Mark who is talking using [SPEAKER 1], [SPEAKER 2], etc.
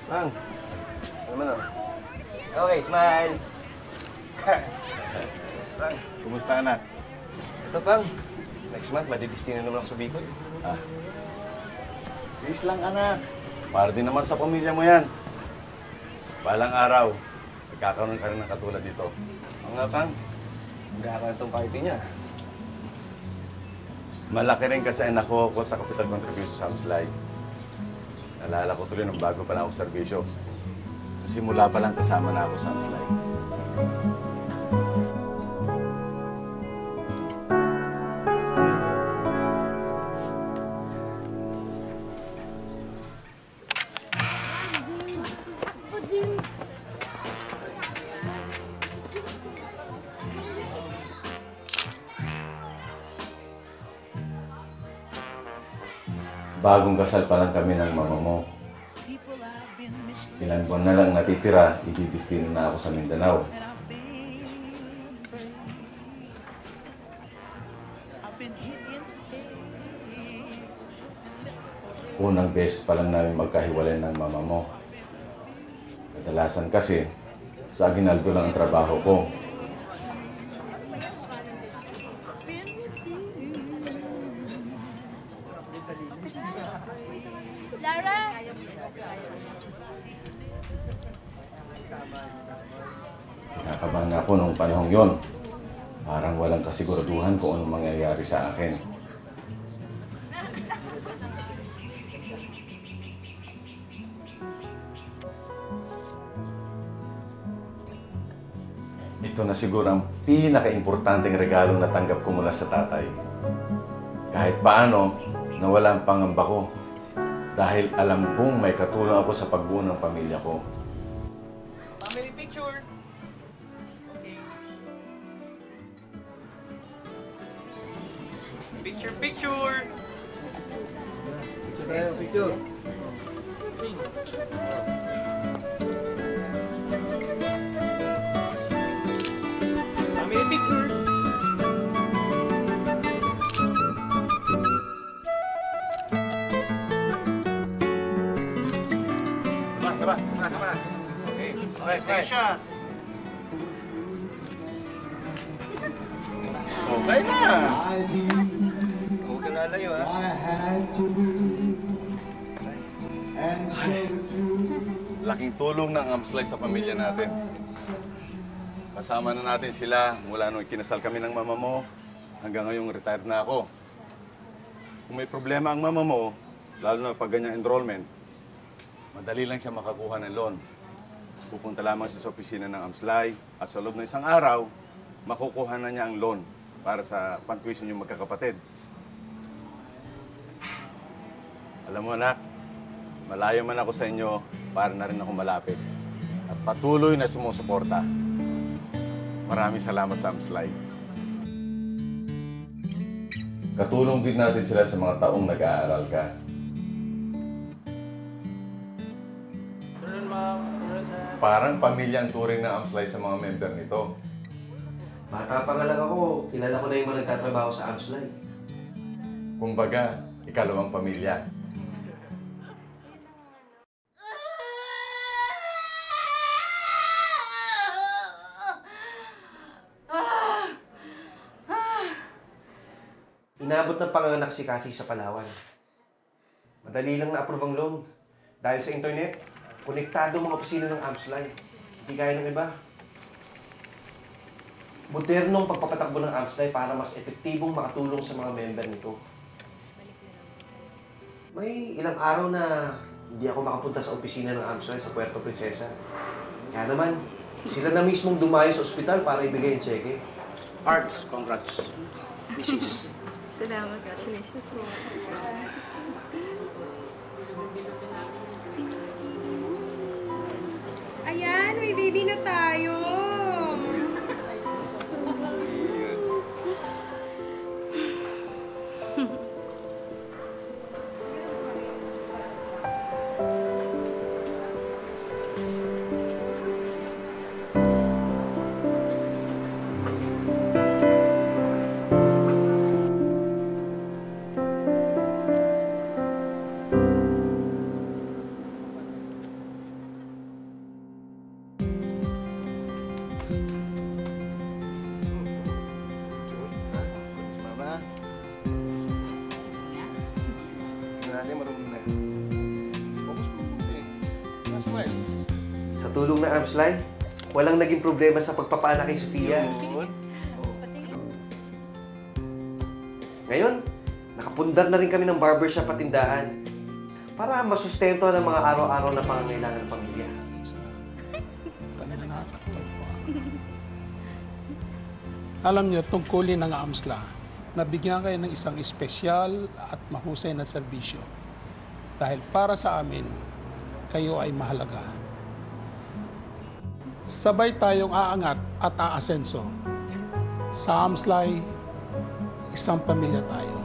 [SPEAKER 1] Bang, ano man o? Okay, smile. Yes, Bang.
[SPEAKER 2] Kumusta, anak?
[SPEAKER 1] Ito, Bang. Next month, madidistino naman ako sa Bicol.
[SPEAKER 2] Ah. Please lang, anak. Para din naman sa pamilya mo yan. Balang araw, nagkakaroon ka rin ng katulad dito.
[SPEAKER 1] Oo nga, Bang. Magkakaroon itong party niya.
[SPEAKER 2] Malaki rin kasi ang nakuha ko sa capital contribution sa Amslay. Nalala ko tuloy nung bago pa lang ako serbisyo. Sa simula pa lang kasama na ako sa Amslay. Bagong kasal pa lang kami ng mama mo. Ilang buwan na lang natitira, ididistino na ako sa Mindanao. Unang beses pa lang namin magkahiwalay ng mama mo. Kadalasan kasi, sa Aguinaldo lang ang trabaho ko.
[SPEAKER 3] Lara!
[SPEAKER 2] Nakabahan ako nung panahong yon. Parang walang kasiguraduhan kung anong mangyayari sa akin. Ito na siguro ang pinaka-importanteng regalong natanggap ko mula sa tatay. Kahit paano, nawala ang pangamba ko. Dahil alam kong may katulong ako sa pagbuo ng pamilya ko.
[SPEAKER 1] Family picture! Okay. Picture, picture! Picture tayo, picture! Family picture! Sama. Okay. Okay, shot.
[SPEAKER 2] Okay na!
[SPEAKER 1] Huwag ka lalayo, ha?
[SPEAKER 2] Laking tulong ng Amslay sa pamilya natin. Kasama na natin sila mula nung ikinasal kami ng mama mo hanggang ngayong retired na ako. Kung may problema ang mama mo, lalo na pag ganyang enrollment, madali lang siya makakuha ng loan. Pupunta lamang siya sa opisina ng Amslay at sa loob ng isang araw, makukuha na niya ang loan para sa pang-tuition yung magkakapatid. Alam mo, anak, malayo man ako sa inyo, para na rin ako malapit. At patuloy na sumusuporta. Maraming salamat sa Amslay. Katulong din natin sila sa mga taong nag-aaral ka. Parang pamilya ang turing ng Amslay sa mga member nito.
[SPEAKER 1] Bata pa nga lang ako, kilala ko na yung mga nagtatrabaho sa Amslay.
[SPEAKER 2] Kumbaga, ikalawang pamilya.
[SPEAKER 1] Inabot ng panganganak si Cathy sa Palawan. Madali lang na-approve ang loan. Dahil sa internet, konektado mga opisina ng Amslay. Hindi kaya ng iba. Modernong pagpapatakbo ng Amslay para mas epektibong makatulong sa mga member nito. May ilang araw na hindi ako makapunta sa opisina ng Amslay sa Puerto Princesa. Kaya naman, sila na mismong dumayo sa ospital para ibigay ang cheque.
[SPEAKER 4] Arts, congrats. Mrs.
[SPEAKER 3] Salamat. Congratulations po. baby na tayo.
[SPEAKER 1] Mama. Nanay, marunong na.
[SPEAKER 2] Focus mo mabuti. Smile.
[SPEAKER 1] Sa tulong ng Amslay, walang naging problema sa pagpapaanak kay Sofia.
[SPEAKER 2] Yun.
[SPEAKER 1] Ngayon, nakapundar na rin kami ng barbershop at tindahan para masustento ng mga araw-araw na pangangailangan ng pamilya.
[SPEAKER 4] Alam niyo, tungkulin ng AMSLA, nabigyan kayo ng isang espesyal at mahusay na serbisyo. Dahil para sa amin, kayo ay mahalaga. Sabay tayong aangat at aasenso. Sa AMSLA, isang pamilya tayo.